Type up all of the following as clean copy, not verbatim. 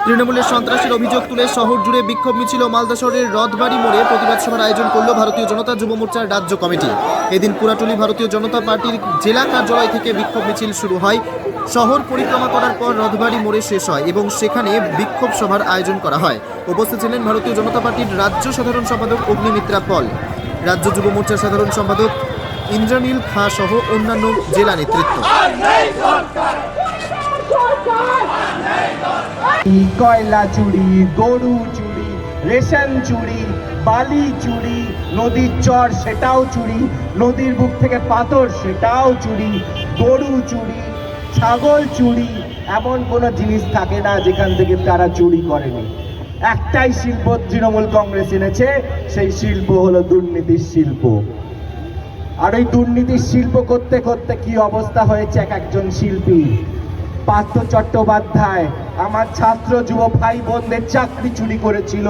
তৃণমূলের সন্ত্রাসের অভিযোগ তুলে শহর জুড়ে বিক্ষোভ মিছিল ও মালদা শহরের রথবাড়ি মোড়ে প্রতিবাদ সভার আয়োজন করল ভারতীয় জনতা যুব মোর্চার রাজ্য কমিটি। এদিন কুড়াটুলি ভারতীয় জনতা পার্টির জেলা কার্যালয় থেকে বিক্ষোভ মিছিল শুরু হয়। শহর পরিক্রমা করার পর রথবাড়ি মোড়ে শেষ হয় এবং সেখানে বিক্ষোভ সভার আয়োজন করা হয়। উপস্থিত ছিলেন ভারতীয় জনতা পার্টির রাজ্য সাধারণ সম্পাদক অগ্নিমিত্রা পল, রাজ্য যুব মোর্চার সাধারণ সম্পাদক ইন্দ্রনীল খাঁ সহ অন্যান্য জেলা নেতৃত্ব। কয়লা চুরি, গরু চুরি, রেশন চুরি, বালি চুরি, নদীর চর সেটাও চুরি, নদীর বুক থেকে পাথর সেটাও চুরি, গরু চুরি, ছাগল চুরি, এমন কোনো জিনিস থাকে না যেখান থেকে তারা চুরি করেনি। একটাই শিল্প তৃণমূল কংগ্রেস এনেছে, সেই শিল্প হলো দুর্নীতির শিল্প। আর ওই দুর্নীতির শিল্প করতে করতে কি অবস্থা হয়েছে এক একজন শিল্পী। পার্থ চট্টোপাধ্যায় আমার ছাত্র যুব ভাই বোনদের চাকরি চুরি করেছিল।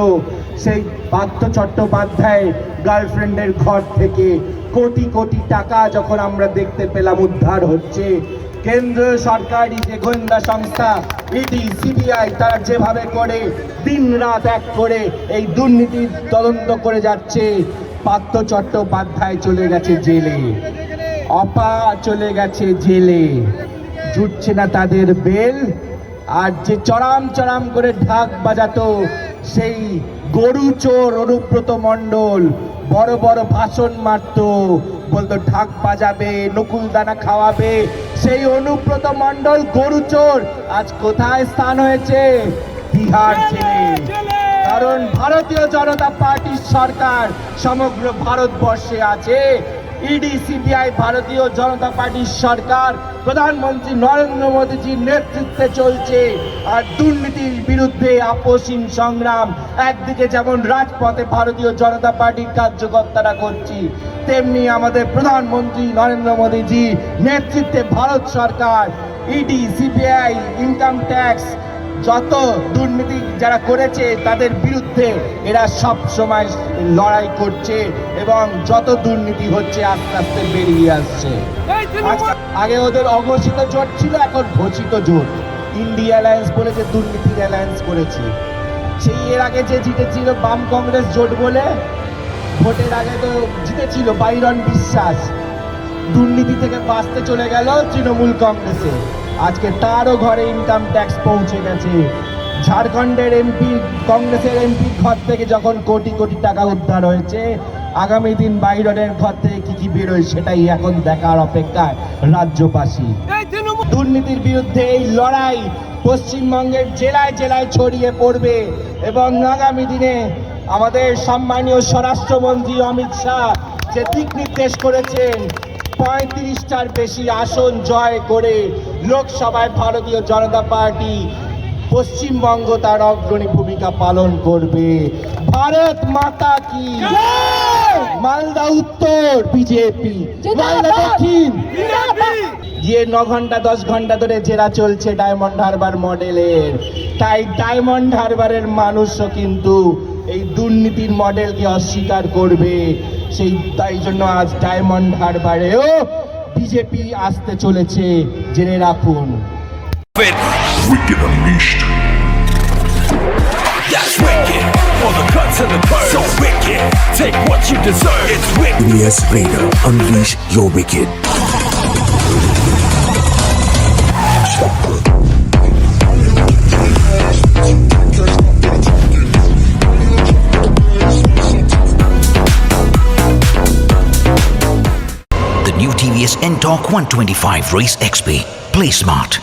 সেই পার্থ চট্টোপাধ্যায় গার্লফ্রেন্ডের ঘর থেকে কোটি কোটি টাকা যখন আমরা দেখতে পেলাম উদ্ধার হচ্ছে, কেন্দ্র সরকারি যে গোয়েন্দা সংস্থা ইডি, সিবিআই তারা যেভাবে করে দিন রাত এক করে এই দুর্নীতির তদন্ত করে যাচ্ছে, পার্থ চট্টোপাধ্যায় চলে গেছে জেলে, অপা চলে গেছে জেলে, জুটছে না তাদের বেল। আর যে চড়াম চড়াম করে ঢাক বাজাতো সেই গরু চোর অনুব্রত মণ্ডল বড় বড় ভাষণ মারতো, বলতো ঢাক বাজাবে, নকুল দানা খাওয়াবে, সেই অনুব্রত মণ্ডল গরু চোর আজ কোথায় স্থান হয়েছে? বিহার জেলে। কারণ ভারতীয় জনতা পার্টির সরকার সমগ্র ভারতবর্ষে আছে। ইডি, সিবিআই ভারতীয় জনতা পার্টির সরকার প্রধানমন্ত্রী নরেন্দ্র মোদীজির নেতৃত্বে চলছে। আর দুর্নীতির বিরুদ্ধে আপোষহীন সংগ্রাম একদিকে যেমন রাজপথে ভারতীয় জনতা পার্টির কার্যকর্তারা করছি, তেমনি আমাদের প্রধানমন্ত্রী নরেন্দ্র মোদীজি নেতৃত্বে ভারত সরকার ইডি, সিবিআই, ইনকাম ট্যাক্স যত দুর্নীতি যারা করেছে তাদের বিরুদ্ধে এরা সব সময় লড়াই করছে এবং যত দুর্নীতি হচ্ছে আস্তে আস্তে বেরিয়ে আসছে। আগে ওদের অঘোষিত জোট ছিল, এখন ঘোষিত জোট। ইন্ডিয়া অ্যালায়েন্স বলে যে দুর্নীতির অ্যালায়েন্স করেছে, সেই এর আগে যে জিতেছিল বাম কংগ্রেস জোট বলে, ভোটের আগে তো জিতেছিল বাইরন বিশ্বাস, দুর্নীতি থেকে বাঁচতে চলে গেল তৃণমূল কংগ্রেসে। আজকে তারও ঘরে ইনকাম ট্যাক্স পৌঁছে গেছে। ঝাড়খণ্ডের এমপি, কংগ্রেসের এমপির ঘর থেকে যখন কোটি কোটি টাকা উদ্ধার হয়েছে, আগামী দিন বাইরনের ঘর থেকে কি বেরোয় সেটাই এখন দেখার অপেক্ষায় রাজ্যবাসী। দুর্নীতির বিরুদ্ধে এই লড়াই পশ্চিমবঙ্গের জেলায় জেলায় ছড়িয়ে পড়বে এবং আগামী দিনে আমাদের সম্মানীয় স্বরাষ্ট্রমন্ত্রী অমিত শাহ যে দিক নির্দেশ করেছেন, 35টার বেশি আসন জয় করে লোকসভায় ভারতীয় জনতা পার্টি পশ্চিমবঙ্গ তার অগ্রণী ভূমিকা পালন করবে। ভারত মাতা কি। মালদা উত্তর বিজেপি, মালদা দক্ষিণ গিয়ে 9 ঘন্টা 10 ঘন্টা ধরে জেরা চলছে ডায়মন্ড হারবার মডেলের। তাই ডায়মন্ড হারবারের মানুষও কিন্তু এই দুর্নীতির মডেলকে অস্বীকার করবে। তাই জন্য আজ ডায়মন্ড হারবারেও বিজেপি আসতে চলেছে, জেনে রাখুন। Wicked Unleashed. That's wicked. For the cuts and the curves. So wicked. Take what you deserve. It's wicked. TVS Raider. Unleash your wicked. The new TVS Ntorq 125 Race XP. Play smart.